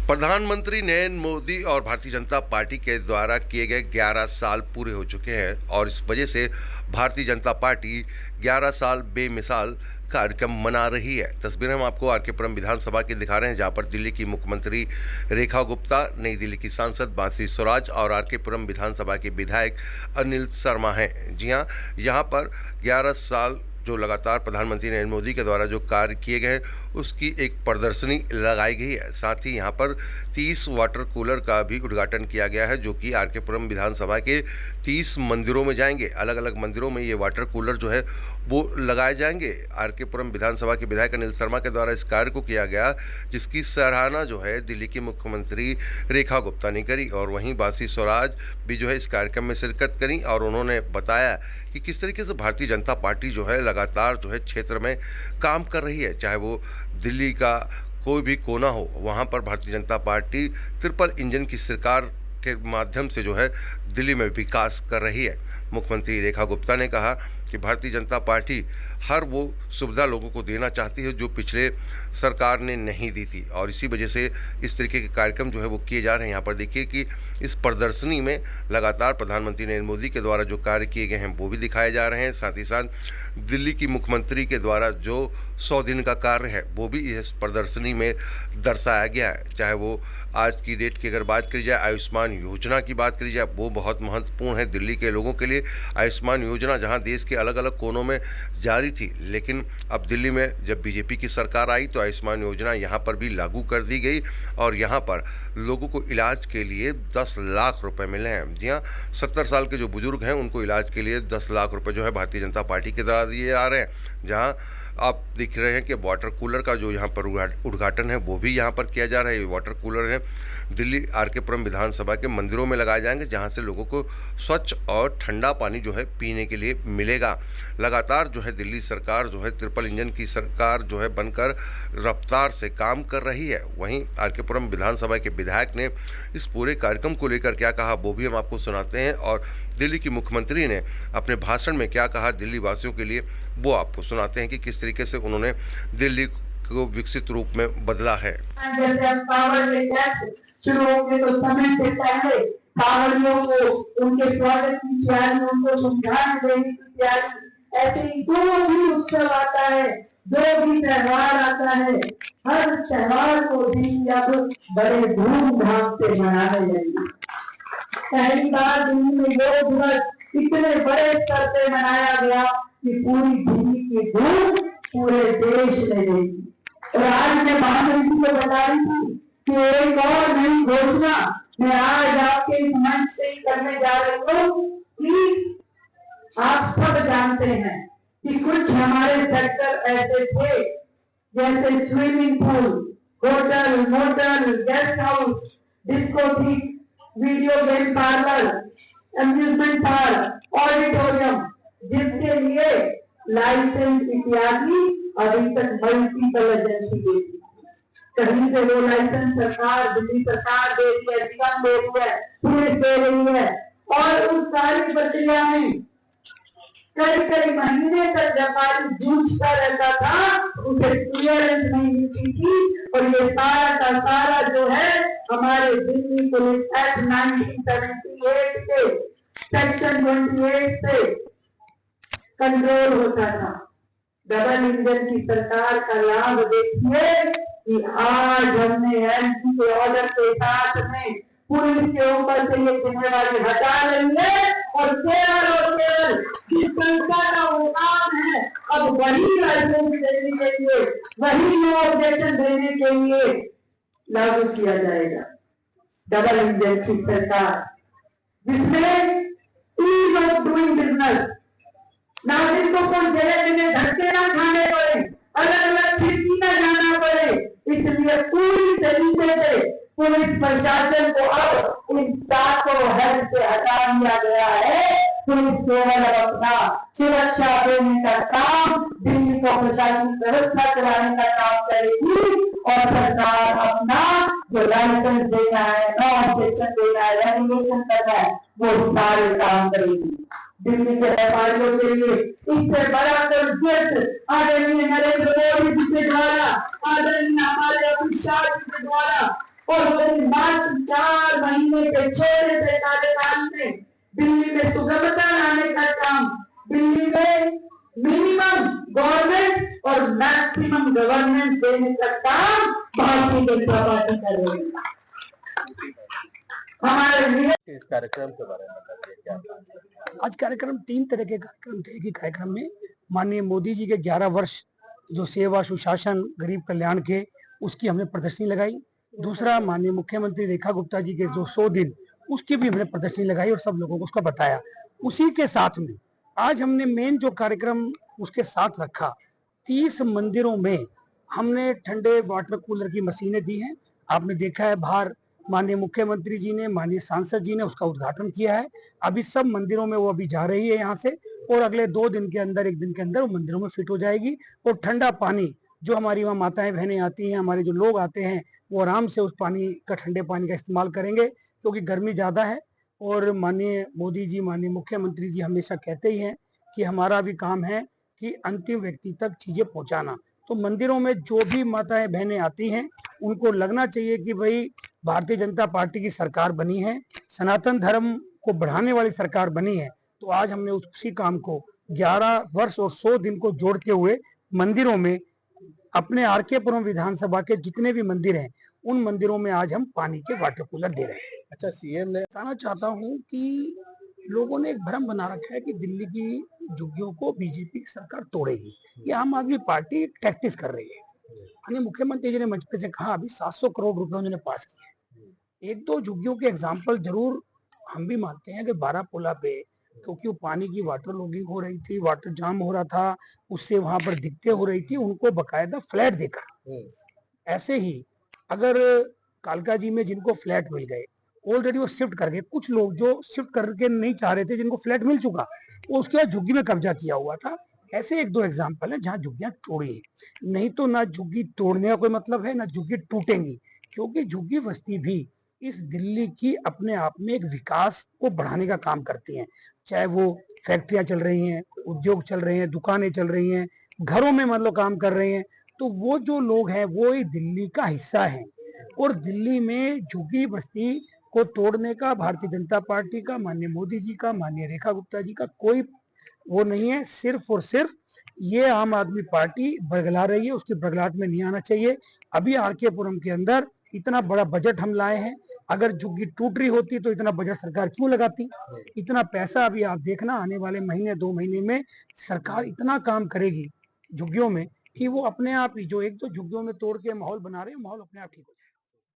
प्रधानमंत्री नरेंद्र मोदी और भारतीय जनता पार्टी के द्वारा किए गए 11 साल पूरे हो चुके हैं और इस वजह से भारतीय जनता पार्टी 11 साल बेमिसाल कार्यक्रम मना रही है। तस्वीरें हम आपको आर के पुरम विधानसभा की दिखा रहे हैं, जहां पर दिल्ली की मुख्यमंत्री रेखा गुप्ता, नई दिल्ली की सांसद बांसी स्वराज और आर के पुरम विधानसभा के विधायक अनिल शर्मा हैं। जी हां, यहां पर 11 साल जो लगातार प्रधानमंत्री नरेंद्र मोदी के द्वारा जो कार्य किए गए उसकी एक प्रदर्शनी लगाई गई है। साथ ही यहां पर 30 वाटर कूलर का भी उद्घाटन किया गया है, जो कि आर के पुरम विधानसभा के 30 मंदिरों में जाएंगे। अलग अलग मंदिरों में ये वाटर कूलर जो है वो लगाए जाएंगे। आर के पुरम विधानसभा के विधायक अनिल शर्मा के द्वारा इस कार्य को किया गया, जिसकी सराहना जो है दिल्ली की मुख्यमंत्री रेखा गुप्ता ने करी और वहीं बांसी स्वराज भी जो है इस कार्यक्रम में शिरकत करी और उन्होंने बताया कि किस तरीके से भारतीय जनता पार्टी जो है लगातार जो है क्षेत्र में काम कर रही है। चाहे वो दिल्ली का कोई भी कोना हो, वहाँ पर Bharatiya Janata party triple engine की सरकार के माध्यम से जो है दिल्ली में विकास कर रही है। मुख्यमंत्री रेखा गुप्ता ने कहा कि भारतीय जनता पार्टी हर वो सुविधा लोगों को देना चाहती है जो पिछले सरकार ने नहीं दी थी और इसी वजह से इस तरीके के कार्यक्रम जो है वो किए जा रहे हैं। यहाँ पर देखिए कि इस प्रदर्शनी में लगातार प्रधानमंत्री नरेंद्र मोदी के द्वारा जो कार्य किए गए हैं वो भी दिखाए जा रहे हैं। साथ ही साथ दिल्ली की मुख्यमंत्री के द्वारा जो 100 दिन का कार्य है वो भी इस प्रदर्शनी में दर्शाया गया है। चाहे वो आज की डेट की अगर बात करी जाए, आयुष्मान योजना की बात करी जाए, वो बहुत महत्वपूर्ण है दिल्ली के लोगों के लिए। आयुष्मान योजना जहां देश के अलग अलग कोनों में जारी थी, लेकिन अब दिल्ली में जब बीजेपी की सरकार आई तो आयुष्मान योजना यहां पर भी लागू कर दी गई और यहां पर लोगों को इलाज के लिए 10 लाख रुपए मिले हैं। जी हाँ, 70 साल के जो बुजुर्ग हैं उनको इलाज के लिए 10 लाख रुपए जो है भारतीय जनता पार्टी के द्वारा दिए जा रहे हैं। जहां आप दिख रहे हैं कि वाटर कूलर का जो यहाँ पर उद्घाटन है वो भी यहाँ पर किया जा रहा है। ये वाटर कूलर है दिल्ली आर के पुरम विधानसभा के मंदिरों में लगाए जाएंगे, जहाँ से लोगों को स्वच्छ और ठंडा पानी जो है पीने के लिए मिलेगा। लगातार जो है दिल्ली सरकार जो है ट्रिपल इंजन की सरकार जो है बनकर रफ्तार से काम कर रही है। वहीं आर के पुरम विधानसभा के विधायक ने इस पूरे कार्यक्रम को लेकर क्या कहा वो भी हम आपको सुनाते हैं और दिल्ली की मुख्यमंत्री ने अपने भाषण में क्या कहा दिल्ली वासियों के लिए वो आपको सुनाते हैं कि किस तरीके से उन्होंने दिल्ली को विकसित रूप में बदला है। जैसे हम पावर लेकर शुरू होंगे तो समय से पहले पावरियों को उनके स्वागत की तैयारी, उनको सम्मान देने की तैयारी, ऐसे ही जो भी उत्सव आता है, जो भी त्योहार आता है, हर त्योहार को भी अब बड़े धूमधाम से मनाने लगे। पहली बार दिल्ली में योग दिवस इतने बड़े स्तर पे मनाया गया कि पूरी दिल्ली की धूम पूरे देश में देखी। और आज मैं महामंत्री को बता रही थी कि एक और नई घोषणा मैं आज आपके इस मंच से ही करने जा रही हूँ कि आप सब जानते हैं कि कुछ हमारे सेक्टर ऐसे थे जैसे swimming pool, hotel, motel, guest house, discotheque, video game parlour, amusement park, auditorium, जिसके लिए लाइसेंस इत्यादि अभी तक मल्टीपल एजेंसी देती। कहीं से वो लाइसेंस सरकार, दिल्ली सरकार दे रही है, निगम दे रही है, पुलिस दे रही है और उस सारी प्रक्रिया में कई कई महीने तक व्यापारी जूझता रहता था, उसे क्लियरेंस नहीं मिलती थी। और ये सारा का सारा जो है हमारे दिल्ली पुलिस एक्ट 1978 के सेक्शन 28 से कंट्रोल होता था। डबल इंजन की सरकार का लाभ देखिए कि आज हमने एमसी के ऑर्डर के साथ में पुलिस के ऊपर से ये जिम्मेवारी हटा लेंगे और केवल जिस संस्था का वो काम है अब वही लाइसेंस देने के लिए, वही नो ऑब्जेक्शन देने के लिए लागू किया जाएगा। डबल इंजन की सरकार जिसमें ईज ऑफ डूइंग बिजनेस, नागरिक को कोई जगह धक्के ना खाने पड़े, अलग अलग खिड़की ना जाना पड़े, इसलिए पूरी तरीके से पुलिस प्रशासन को अब इन 7 हेड से हटा दिया गया है। पुलिस केवल अपना सुरक्षा देने का काम, दिल्ली को प्रशासनिक व्यवस्था चलाने का काम करेगी और सरकार अपना जो लाइसेंस देना है, नो ऑब्जेक्शन देना है, रेगुलेशन करना है, वो सारे काम करेगी। दिल्ली के व्यापारियों के लिए इससे बड़ा प्रोजेक्ट आदरणीय नरेंद्र मोदी जी के द्वारा, आदरणीय हमारे अमित शाह जी के द्वारा और फिर मात्र 4 महीने के छोटे से कार्यकाल में दिल्ली में सुगमता लाने का काम, दिल्ली में मिनिमम गवर्नमेंट और मैक्सिमम गवर्नेंस देने का काम भारतीय जनता पार्टी कर रही है। हमारे इस कार्यक्रम के बारे में बताइए क्या। आज कार्यक्रम 3 तरह के कार्यक्रम थे। एक कार्यक्रम में माननीय मोदी जी के 11 वर्ष जो सेवा सुशासन गरीब कल्याण के, उसकी हमने प्रदर्शनी लगाई। दूसरा माननीय मुख्यमंत्री रेखा गुप्ता जी के जो 100 दिन, उसकी भी हमने प्रदर्शनी लगाई और सब लोगों को उसका बताया। उसी के साथ में आज हमने मेन जो कार्यक्रम उसके साथ रखा, 30 मंदिरों में हमने ठंडे वाटर कूलर की मशीनें दी हैं। आपने देखा है बाहर माननीय मुख्यमंत्री जी ने, माननीय सांसद जी ने उसका उद्घाटन किया है। अभी सब मंदिरों में वो अभी जा रही है यहाँ से, और अगले 2 दिन के अंदर, 1 दिन के अंदर वो मंदिरों में फिट हो जाएगी। और ठंडा पानी जो हमारी वहाँ माताएं बहनें आती हैं, हमारे जो लोग आते हैं, वो आराम से उस पानी का, ठंडे पानी का इस्तेमाल करेंगे, क्योंकि गर्मी ज़्यादा है। और माननीय मोदी जी, माननीय मुख्यमंत्री जी हमेशा कहते ही हैं कि हमारा भी काम है कि अंतिम व्यक्ति तक चीज़ें पहुँचाना। तो मंदिरों में जो भी माताएं बहनें आती हैं, उनको लगना चाहिए कि भाई भारतीय जनता पार्टी की सरकार बनी है, सनातन धर्म को बढ़ाने वाली सरकार बनी है। तो आज हमने उसी काम को 11 वर्ष और 100 दिन को जोड़ते हुए मंदिरों में, अपने आर.के. पुरम विधानसभा के जितने भी मंदिर हैं, उन मंदिरों में आज हम पानी के वाटर कूलर दे रहे हैं। अच्छा, सीएम ने बताना चाहता हूँ कि लोगों ने एक भ्रम बना रखा है कि दिल्ली की झुग्गियों को बीजेपी की सरकार तोड़ेगी। ये आम आदमी पार्टी टैक्टिस कर रही है। माननीय मुख्यमंत्री जी ने मंच पे से कहा अभी 700 करोड़ रुपए उन्होंने पास किए। 1-2 झुग्गियों के एग्जाम्पल जरूर हम भी मानते हैं कि बारापुला पे, क्योंकि वो पानी की वाटर लॉगिंग हो रही थी, वाटर जाम हो रहा था, उससे वहां पर दिक्कतें हो रही थी, उनको बकायदा फ्लैट देकर। ऐसे ही अगर कालका जी में जिनको फ्लैट मिल गए, ऑलरेडी वो शिफ्ट कर गए। कुछ लोग जो शिफ्ट करके नहीं चाह रहे थे, जिनको फ्लैट मिल चुका, वो उसके बाद झुग्गी में कब्जा किया हुआ था। ऐसे 1-2 एग्जाम्पल है जहां झुग्गियां तोड़ी है। नहीं तो ना झुग्गी तोड़ने का कोई मतलब है, ना झुग्गी टूटेंगी, क्योंकि झुग्गी बस्ती भी इस दिल्ली की अपने आप में एक विकास को बढ़ाने का काम करती हैं। चाहे वो फैक्ट्रियां चल रही हैं, उद्योग चल रहे हैं, दुकानें चल रही हैं, घरों में मान लो काम कर रहे हैं, तो वो जो लोग हैं वो ही दिल्ली का हिस्सा है। और दिल्ली में झुग्गी बस्ती को तोड़ने का भारतीय जनता पार्टी का, माननीय मोदी जी का, माननीय रेखा गुप्ता जी का कोई वो नहीं है। सिर्फ और सिर्फ ये आम आदमी पार्टी बरगला रही है, उसकी बरगलाहट में नहीं आना चाहिए। अभी आर.के. पुरम के अंदर इतना बड़ा बजट हम लाए हैं, अगर झुग्गी टूट रही होती तो इतना बजट सरकार क्यों लगाती। इतना पैसा अभी आप देखना, आने वाले महीने 2 महीने में सरकार इतना काम करेगी झुग्गियों में कि वो अपने आप ही, जो 1-2 झुग्गियों में तोड़ के माहौल बना रहे हैं, माहौल अपने आप ठीक हो जाएगा।